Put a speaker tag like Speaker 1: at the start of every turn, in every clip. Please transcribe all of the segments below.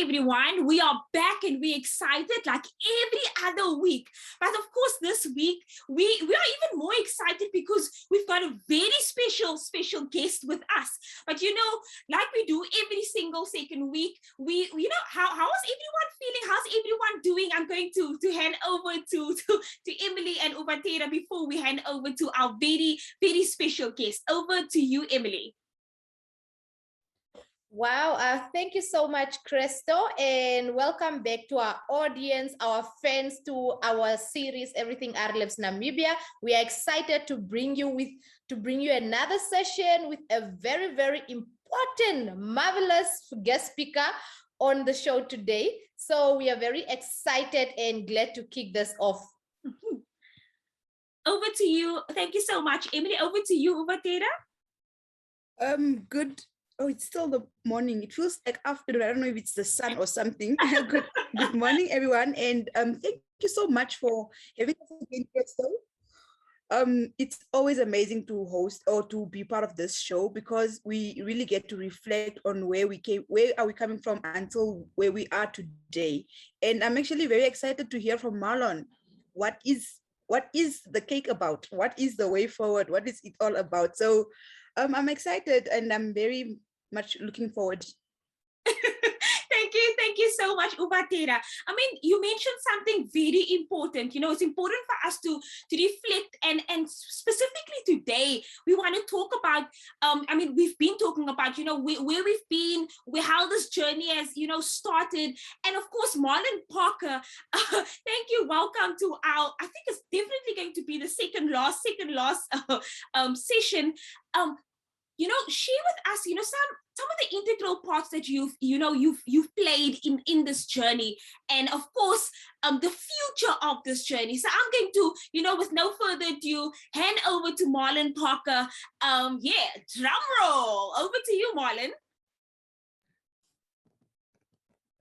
Speaker 1: everyone. We are back and we're excited like every other week. But of course, this week, we are even more excited because we've got a very special guest with us. But you know, like we do every single second week, we how is everyone feeling? How's everyone doing? I'm going to hand over to Emily and Ubatera before we hand over to our very special guest. Over to you, Emily.
Speaker 2: Wow, thank you so much, Crystal, and welcome back to our audience, our fans, to our series, Everything RLabs Namibia. We are excited to bring you another session with a very important, marvelous guest speaker on the show today. So we are very excited and glad to kick this off.
Speaker 1: Over to you. Thank you so much, Emily. Over to you, Ubatera.
Speaker 3: Good. Oh, it's still the morning. It feels like afternoon. I don't know if it's the sun or something. Good morning, everyone. And thank you so much for having us again, Crystal. It's always amazing to host or to be part of this show because we really get to reflect on where are we coming from until where we are today. And I'm actually very excited to hear from Marlon. What is the cake about? What is the way forward? What is it all about? So I'm excited and I'm very much looking forward.
Speaker 1: Thank you so much, Ubatera. I mean, you mentioned something very important. You know, it's important for us to reflect and specifically today, we want to talk about, I mean, we've been talking about, you know, where we've been, how this journey has, you know, started. And of course, Marlon Parker, thank you. Welcome to our, I think it's definitely going to be the second last session. You know, share with us, you know, some of the integral parts that you've played in this journey, and of course, the future of this journey. So I'm going to, you know, with no further ado, hand over to Marlon Parker. Yeah, drum roll. Over to you, Marlon.
Speaker 4: I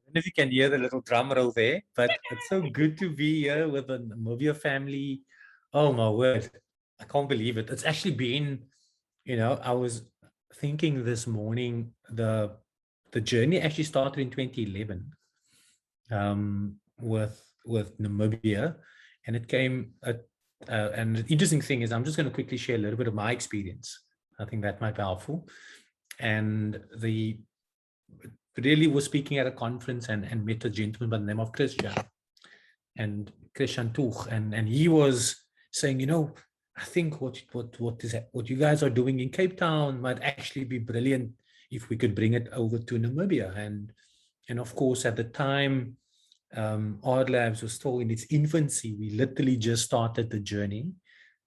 Speaker 4: don't know if you can hear the little drum roll there, but it's so good to be here with the Namibia family. Oh my word, I can't believe it. It's actually been, you know, I was thinking this morning, the journey actually started in 2011 with Namibia, and it came and the interesting thing is, I'm just going to quickly share a little bit of my experience. I think that might be helpful. And really was speaking at a conference and met a gentleman by the name of Christian Tuch, and he was saying, you know, I think what you guys are doing in Cape Town might actually be brilliant if we could bring it over to Namibia. And of course, at the time, RLabs was still in its infancy. We literally just started the journey.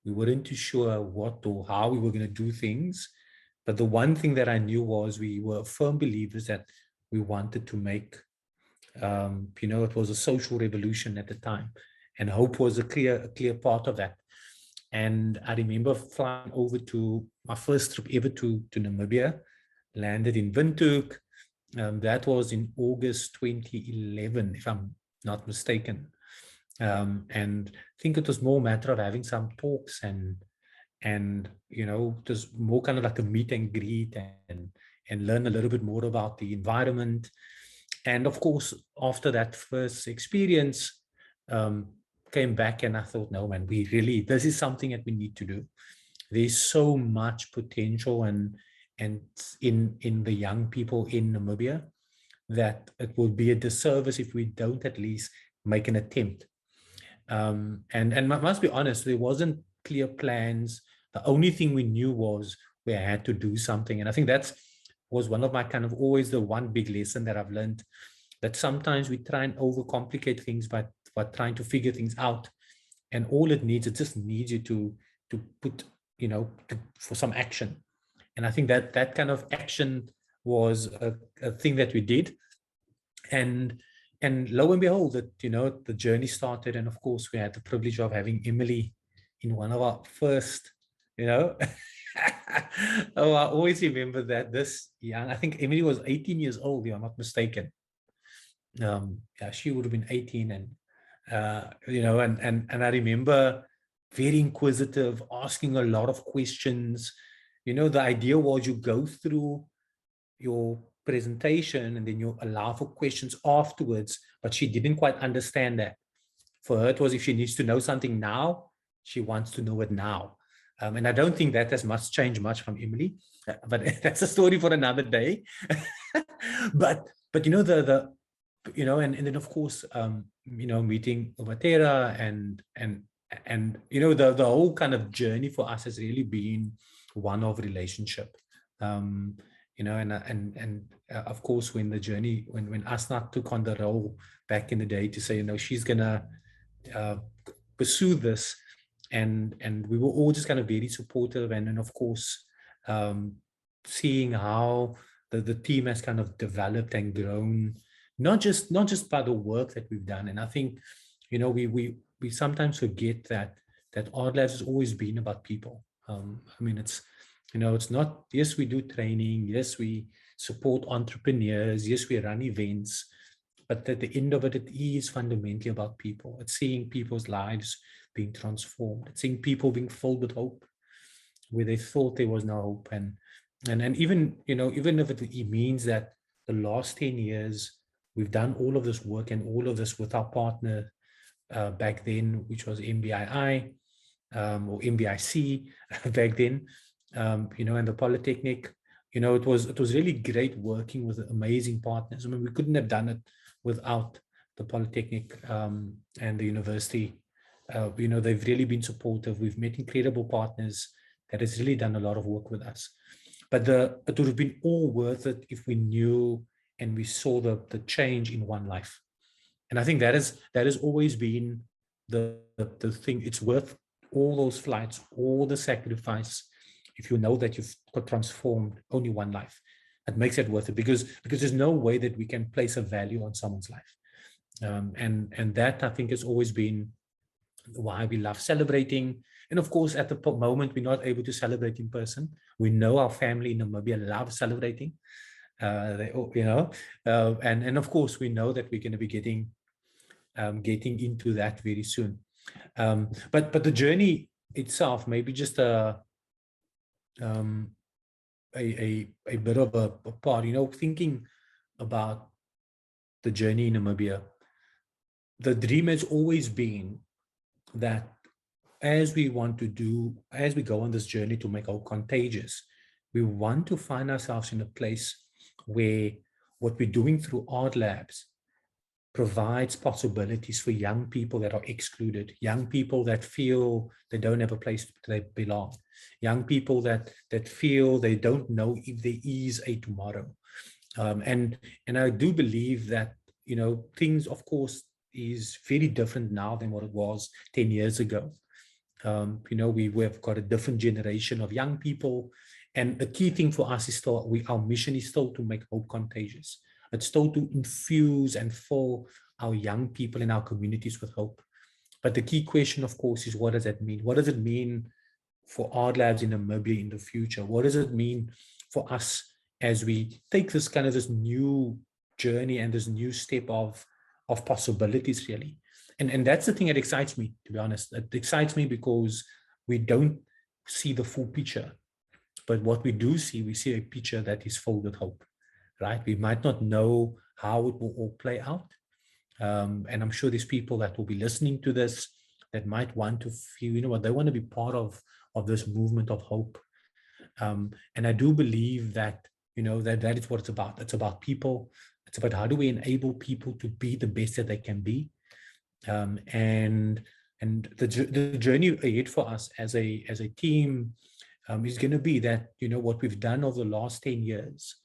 Speaker 4: We weren't too sure what or how we were going to do things. But the one thing that I knew was we were firm believers that we wanted to make, you know, it was a social revolution at the time. And hope was a clear part of that. And I remember flying over to my first trip ever to Namibia, landed in Windhoek. That was in August 2011, if I'm not mistaken. And I think it was more a matter of having some talks and you know, just more kind of like a meet and greet and learn a little bit more about the environment. And of course, after that first experience, came back and I thought, no, man, this is something that we need to do. There's so much potential and in the young people in Namibia that it will be a disservice if we don't at least make an attempt. And I must be honest, there wasn't clear plans. The only thing we knew was we had to do something. And I think that was one of my kind of always the one big lesson that I've learned, that sometimes we try and overcomplicate things by trying to figure things out, and all it just needs you to put, you know, for some action. And I think that kind of action was a thing that we did, and lo and behold, that, you know, the journey started. And of course, we had the privilege of having Emily in one of our first, you know. Oh, I always remember that this young, I think Emily was 18 years old, if I'm not mistaken. Yeah, she would have been 18, and you know, and I remember very inquisitive, asking a lot of questions. You know, the idea was you go through your presentation and then you allow for questions afterwards, but she didn't quite understand that. For her, it was if she needs to know something now, she wants to know it now. And I don't think that has much changed much from Emily, but that's a story for another day. but you know, and then of course, meeting Ovatera and the whole kind of journey for us has really been one of relationship. And of course, when the journey, when Asna took on the role back in the day to say, she's gonna pursue this, and we were all just kind of very supportive, and then of course seeing how the team has kind of developed and grown, not just by the work that we've done. And I think we sometimes forget that RLabs has always been about people. It's not, yes, we do training, yes, we support entrepreneurs, yes, we run events, but at the end of it, it is fundamentally about people. It's seeing people's lives being transformed. It's seeing people being filled with hope where they thought there was no hope. And even, even if it means that the last 10 years, we've done all of this work and all of this with our partner back then, which was MBII or MBIC back then, and the Polytechnic. It was really great working with amazing partners. I mean, we couldn't have done it without the Polytechnic and the university. They've really been supportive. We've met incredible partners that has really done a lot of work with us. But it would have been all worth it if we knew and we saw the change in one life. And I think that has always been the thing. It's worth all those flights, all the sacrifice, if you know that you've got transformed only one life. It makes it worth it, because there's no way that we can place a value on someone's life. And that, I think, has always been why we love celebrating. And of course, at the moment, we're not able to celebrate in person. We know our family in Namibia loves celebrating. And of course, we know that we're going to be getting into that very soon. But the journey itself, maybe just a bit of a part, thinking about the journey in Namibia. The dream has always been that as we go on this journey to make hope contagious, we want to find ourselves in a place where what we're doing through RLabs provides possibilities for young people that are excluded, young people that feel they don't have a place they belong, young people that feel they don't know if there is a tomorrow. And I do believe that, things, of course, is very different now than what it was 10 years ago. We've got a different generation of young people. And the key thing for us is still, our mission is still to make hope contagious. It's still to infuse and fill our young people in our communities with hope. But the key question, of course, is what does that mean? What does it mean for RLabs in Namibia in the future? What does it mean for us as we take this new journey and this new step of possibilities, really? And that's the thing that excites me, to be honest. It excites me because we don't see the full picture. But what we do see, we see a picture that is filled with hope, right? We might not know how it will all play out. And I'm sure there's people that will be listening to this that might want to feel, they want to be part of this movement of hope. And I do believe that, that is what it's about. It's about people. It's about how do we enable people to be the best that they can be. And the journey ahead for us as a team is going to be that, what we've done over the last 10 years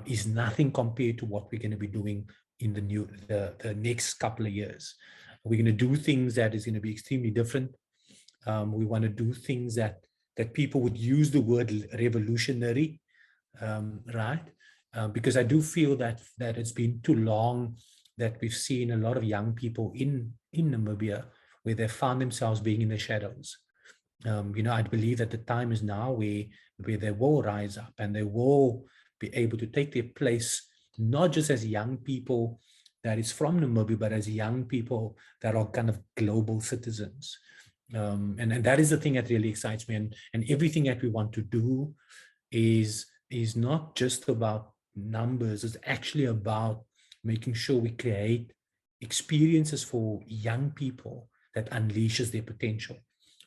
Speaker 4: is nothing compared to what we're going to be doing in the next couple of years. We're going to do things that is going to be extremely different. We want to do things that people would use the word revolutionary, right? Because I do feel that it's been too long that we've seen a lot of young people in Namibia where they found themselves being in the shadows. I believe that the time is now where they will rise up and they will be able to take their place, not just as young people that is from Namibia, but as young people that are kind of global citizens. And that is the thing that really excites me. And everything that we want to do is not just about numbers. It's actually about making sure we create experiences for young people that unleashes their potential,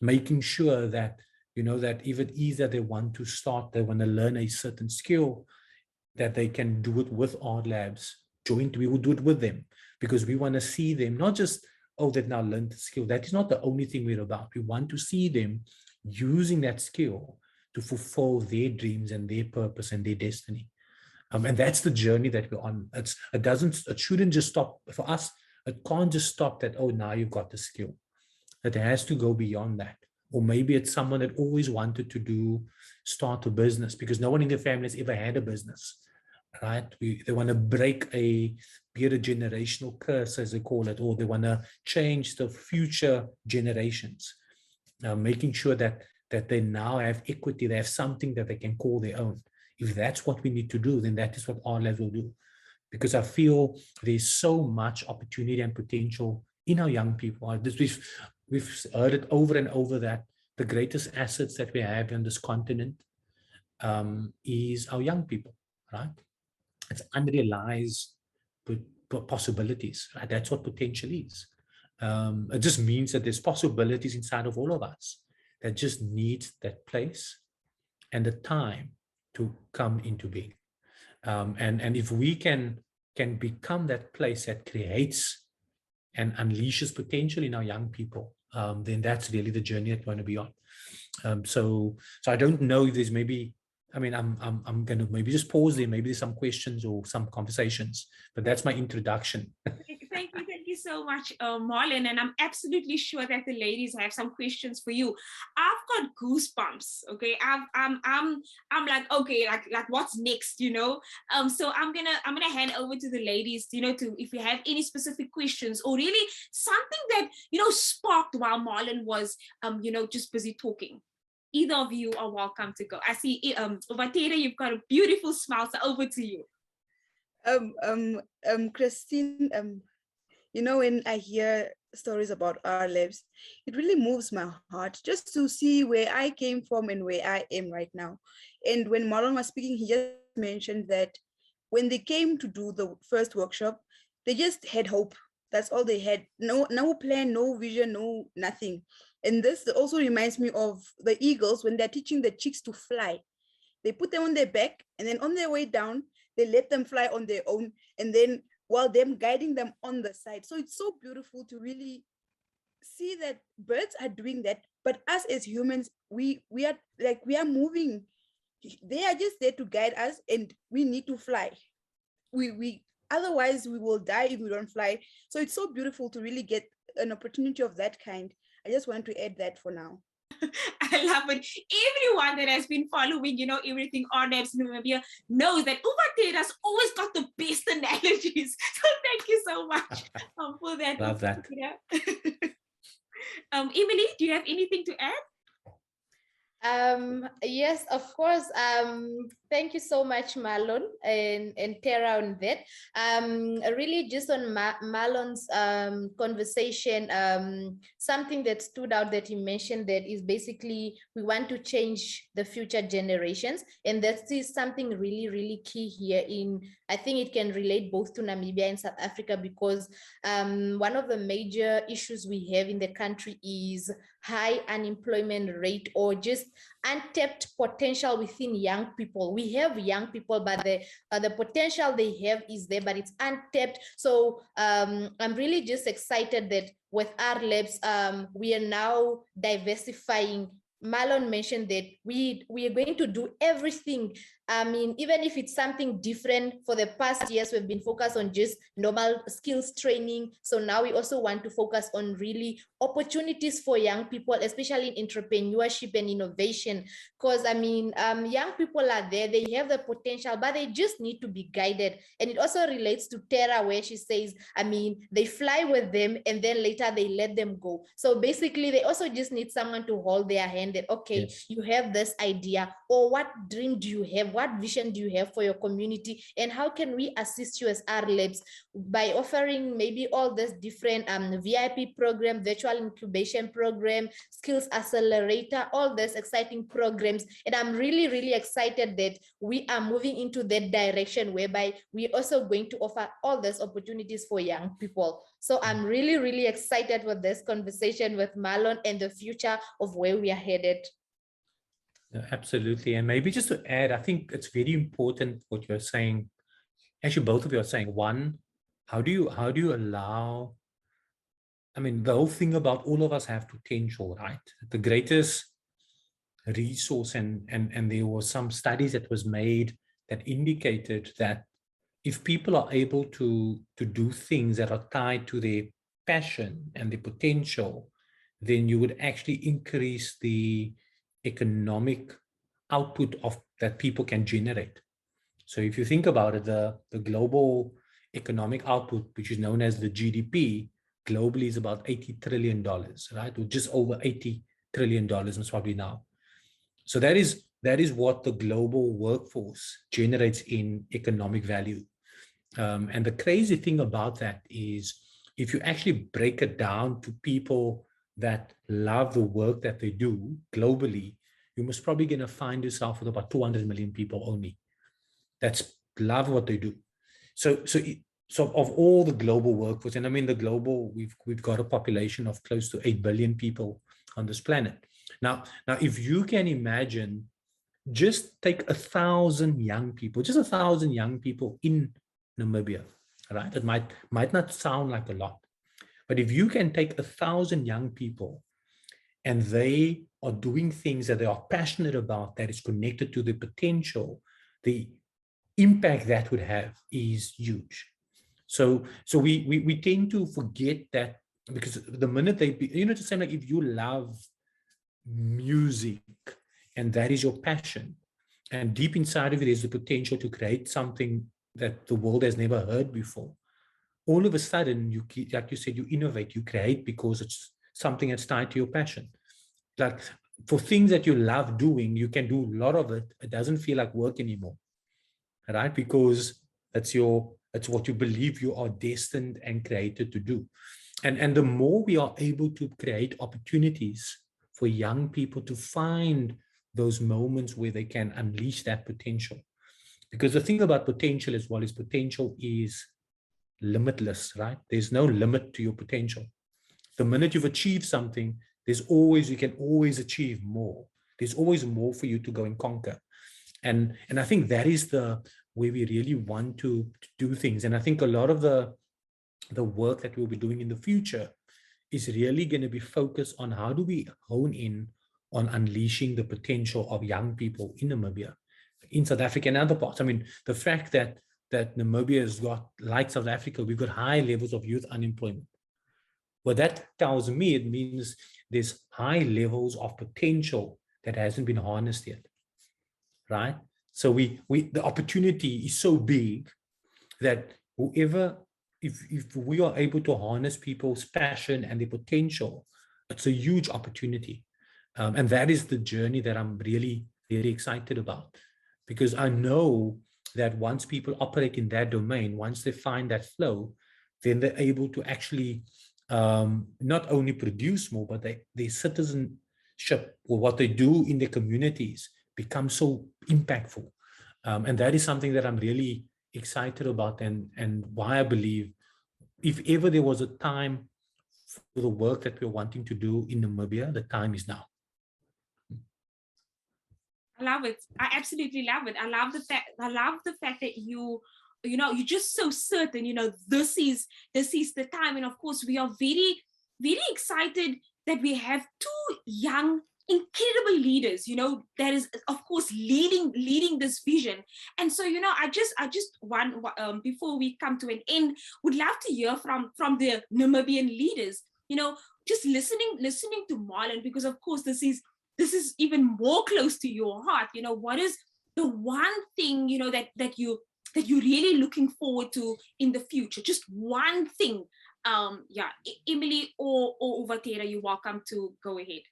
Speaker 4: making sure that, you know, that even either they want to start, they want to learn a certain skill, that they can do it with RLabs joint. We will do it with them, because we want to see them not just, oh, they've now learned the skill. That is not the only thing we're about. We want to see them using that skill to fulfill their dreams and their purpose and their destiny. And that's the journey that we're on. It shouldn't just stop for us. It can't just stop that, oh, now you've got the skill. It has to go beyond that. Or maybe it's someone that always wanted to start a business, because no one in their family has ever had a business, right? They want to be a generational curse, as they call it, or they want to change the future generations, making sure that they now have equity, they have something that they can call their own. If that's what we need to do, then that is what RLabs will do. Because I feel there's so much opportunity and potential in our young people. We've heard it over and over that the greatest assets that we have in this continent is our young people, right? It's unrealized possibilities, right? That's what potential is. It just means that there's possibilities inside of all of us that just needs that place and the time to come into being. And if we can become that place that creates and unleashes potential in our young people, then that's really the journey that we're going to be on. So I don't know if there's maybe, I mean, I'm going to maybe just pause there. Maybe there's some questions or some conversations, but that's my introduction.
Speaker 1: Thank you so much, Marlon. And I'm absolutely sure that the ladies have some questions for you. I've got goosebumps. Okay, I'm like, okay, like what's next? You know. So I'm gonna hand over to the ladies. You know, to if you have any specific questions or really something that sparked while Marlon was just busy talking. Either of you are welcome to go. I see, Vatera, you've got a beautiful smile. So over to you.
Speaker 3: Christine, when I hear stories about RLabs, it really moves my heart just to see where I came from and where I am right now. And when Marlon was speaking, he just mentioned that when they came to do the first workshop, they just had hope. That's all they had. No plan, no vision, no nothing. And this also reminds me of the eagles when they're teaching the chicks to fly. They put them on their back, and then on their way down, they let them fly on their own. And then while them guiding them on the side. So it's so beautiful to really see that birds are doing that, but us as humans, we are moving. They are just there to guide us, and we need to fly. We otherwise we will die if we don't fly. So it's so beautiful to really get an opportunity of that kind. I just want to add that for now.
Speaker 1: I love it. Everyone that has been following, everything RLabs Namibia knows that Uvatera's always got the best analogies. So thank you so much for that.
Speaker 4: Love that.
Speaker 1: Emily, do you have anything to add?
Speaker 2: Yes, of course. Thank you so much, Marlon and Tara on that. Really just on Marlon's conversation, something that stood out that he mentioned that is basically we want to change the future generations. And that is something really, really key here I think it can relate both to Namibia and South Africa, because one of the major issues we have in the country is high unemployment rate, or just untapped potential within young people. We have young people, but the potential they have is there, but it's untapped. So I'm really just excited that with RLabs, we are now diversifying. Marlon mentioned that we are going to do everything. I mean, even if it's something different, for the past years, we've been focused on just normal skills training. So now we also want to focus on really opportunities for young people, especially in entrepreneurship and innovation. Because I mean, young people are there, they have the potential, but they just need to be guided. And it also relates to Tara, where she says, I mean, they fly with them and then later they let them go. So basically, they also just need someone to hold their hand that, okay, yes, you have this idea, or what dream do you have? what vision do you have for your community, and how can we assist you as RLabs by offering maybe all this different VIP program, virtual incubation program, skills accelerator, all these exciting programs. And I'm really, really excited that we are moving into that direction whereby we're also going to offer all these opportunities for young people. So I'm really, really excited with this conversation with Marlon and the future of where we are headed.
Speaker 4: Yeah, absolutely. And maybe just to add, I think it's very important what you're saying. Actually, both of you are saying, one, how do you allow, I mean, the whole thing about all of us have potential, right? The greatest resource, and there were some studies that was made that indicated that if people are able to do things that are tied to their passion and their potential, then you would actually increase the economic output of that people can generate. So if you think about it, the global economic output, which is known as the GDP, globally is about $80 trillion, right? Or just over $80 trillion most probably now. So that is what the global workforce generates in economic value. And the crazy thing about that is if you actually break it down to people that love the work that they do globally, you must probably going to find yourself with about 200 million people only that's love what they do. So of all the global workforce, and I mean the global, we've got a population of close to 8 billion people on this planet. Now, if you can imagine, just take 1,000 young people, just 1,000 young people in Namibia, right? It might not sound like a lot, but if you can take 1,000 young people and they are doing things that they are passionate about, that is connected to their potential, the impact that would have is huge. So we tend to forget that, because the minute they, the same like if you love music and that is your passion, and deep inside of it is the potential to create something that the world has never heard before, all of a sudden, you, like you said, you innovate, you create because it's something that's tied to your passion. Like for things that you love doing, you can do a lot of it. It doesn't feel like work anymore, right? Because it's what you believe you are destined and created to do. And the more we are able to create opportunities for young people to find those moments where they can unleash that potential. Because the thing about potential as well is potential is limitless, right? There's no limit to your potential. The minute you've achieved something, you can always achieve more. There's always more for you to go and conquer. And I think that is the way we really want to do things. And I think a lot of the work that we'll be doing in the future is really going to be focused on how do we hone in on unleashing the potential of young people in Namibia, in South Africa and other parts. I mean, the fact that Namibia has got, like South Africa, we've got high levels of youth unemployment. What that tells me, it means there's high levels of potential that hasn't been harnessed yet, right? So the opportunity is so big that if we are able to harness people's passion and their potential, it's a huge opportunity. And that is the journey that I'm really, really excited about, because I know that once people operate in that domain, once they find that flow, then they're able to actually not only produce more, but their citizenship or what they do in their communities becomes so impactful. And that is something that I'm really excited about, and why I believe if ever there was a time for the work that we're wanting to do in Namibia, the time is now.
Speaker 1: I love it. I absolutely love it. I love the fact that you're just so certain, this is the time. And of course, we are very, very excited that we have two young, incredible leaders, that is, of course, leading this vision. And so, I just want, before we come to an end, would love to hear from the Namibian leaders, just listening to Marlon, because of course, this is even more close to your heart. What is the one thing, that you're really looking forward to in the future? Just one thing. Emily or Vatera, you're welcome to go ahead.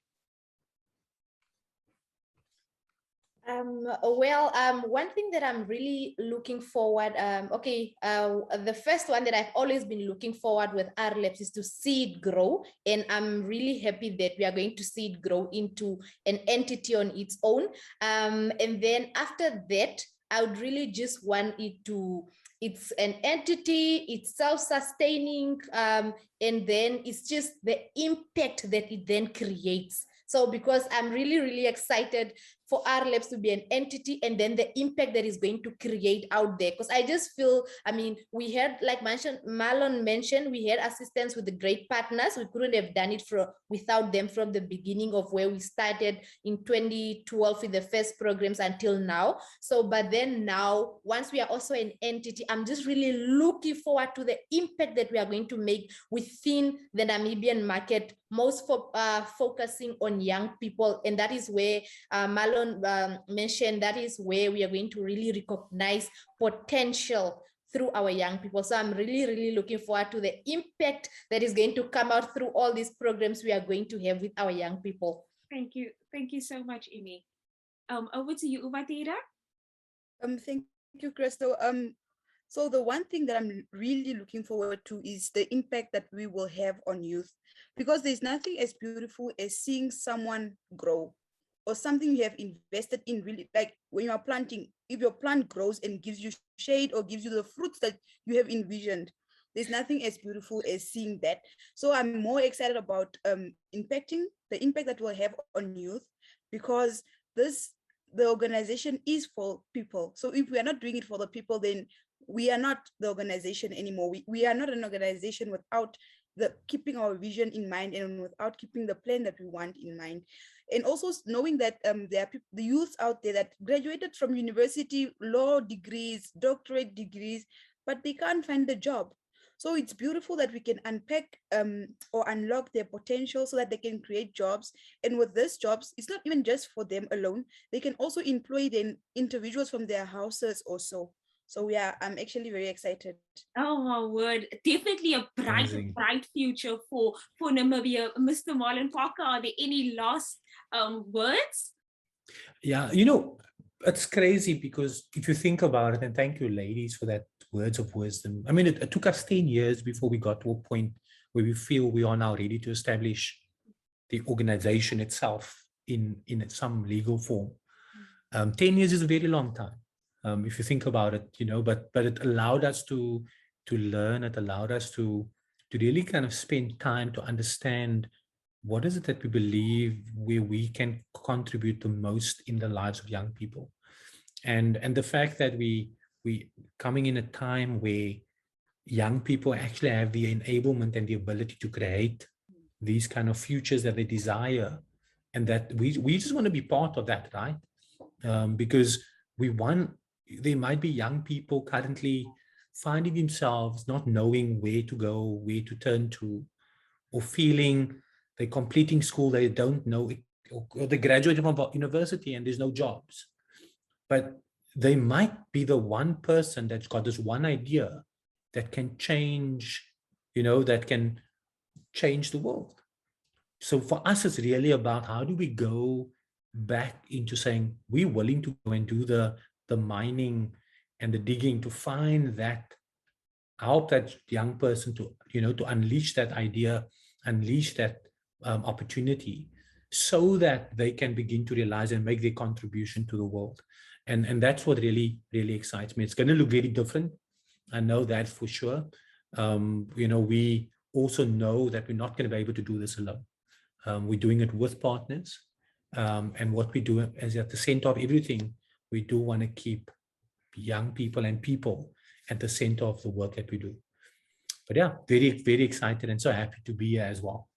Speaker 2: One thing that I'm really looking forward, the first one that I've always been looking forward with RLabs is to see it grow. And I'm really happy that we are going to see it grow into an entity on its own. And then after that, I would really just want it to, it's an entity, it's self-sustaining, and then it's just the impact that it then creates. So because I'm really, really excited for RLabs to be an entity and then the impact that is going to create out there. Because I just feel, I mean, we had, like Marlon mentioned, we had assistance with the great partners. We couldn't have done it without them from the beginning of where we started in 2012 with the first programs until now. So, but then now, once we are also an entity, I'm just really looking forward to the impact that we are going to make within the Namibian market, most focusing on young people. And that is where Marlon mentioned, that is where we are going to really recognize potential through our young people. So I'm really, really looking forward to the impact that is going to come out through all these programs we are going to have with our young people.
Speaker 1: Thank you. Thank you so much, Amy. Over to you, Uvatera.
Speaker 3: Thank you, Crystal. So the one thing that I'm really looking forward to is the impact that we will have on youth, because there's nothing as beautiful as seeing someone grow or something you have invested in. Really, like when you are planting, if your plant grows and gives you shade or gives you the fruits that you have envisioned, there's nothing as beautiful as seeing that. So I'm more excited about the impact that we'll have on youth, because the organization is for people. So if we are not doing it for the people, then we are not the organization anymore. We are not an organization without keeping our vision in mind and without keeping the plan that we want in mind. And also knowing that there are the youths out there that graduated from university, law degrees, doctorate degrees, but they can't find a job. So it's beautiful that we can unpack or unlock their potential so that they can create jobs. And with these jobs, it's not even just for them alone. They can also employ the individuals from their houses also. So yeah, I'm actually very excited.
Speaker 1: Oh my word, definitely a bright future for Namibia. Mr. Marlon Parker, are there any last words?
Speaker 4: Yeah, you know, it's crazy because if you think about it, and thank you ladies for that words of wisdom. I mean, it took us 10 years before we got to a point where we feel we are now ready to establish the organization itself in some legal form. 10 years is a very long time. If you think about it, you know, but it allowed us to learn. It allowed us to really kind of spend time to understand what is it that we believe where we can contribute the most in the lives of young people. And the fact that we coming in a time where young people actually have the enablement and the ability to create these kind of futures that they desire, and that we just want to be part of that, right? Because there might be young people currently finding themselves not knowing where to go, where to turn to, or feeling they're completing school, they don't know it, or they graduated from university and there's no jobs. But they might be the one person that's got this one idea that can change, you know, that can change the world. So for us, it's really about how do we go back into saying we're willing to go and do the mining and the digging to find that, help that young person to, you know, to unleash that idea, unleash that opportunity, so that they can begin to realize and make their contribution to the world. And that's what really, really excites me. It's going to look very different. I know that for sure. You know, we also know that we're not going to be able to do this alone. We're doing it with partners. And what we do is at the center of everything, we do want to keep young people and people at the center of the work that we do. But yeah, very, very excited and so happy to be here as well.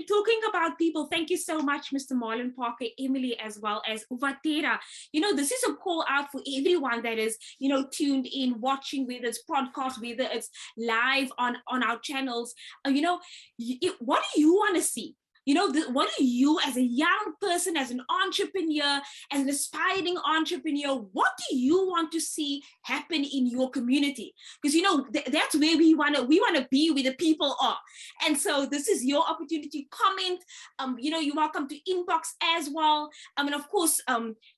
Speaker 1: Talking about people, thank you so much, Mr. Marlon Parker, Emily, as well as Uvatera. You know, this is a call out for everyone that is, you know, tuned in, watching, whether it's podcast, whether it's live on our channels. You know, what do you want to see? you know, what do you as a young person, as an entrepreneur, as an aspiring entrepreneur, what do you want to see happen in your community? Because, you know, that's where we want to be, where the people are. And so this is your opportunity. Comment, you know, you're welcome to inbox as well. And of course,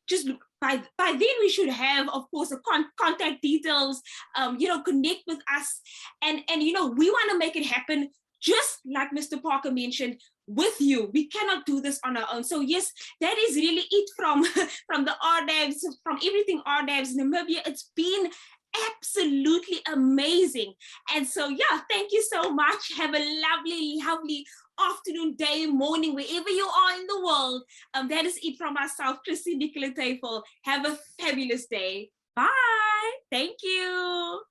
Speaker 1: just by then we should have, of course, the contact details, you know, connect with us. And you know, we want to make it happen, just like Mr. Parker mentioned, with you. We cannot do this on our own. So yes, that is really it from from the RLabs, from everything RLabs Namibia. It's been absolutely amazing. And so yeah, thank you so much. Have a lovely afternoon, day, morning, wherever you are in the world. That is it from myself, Christine Nicola Tafel. Have a fabulous day. Bye. Thank you.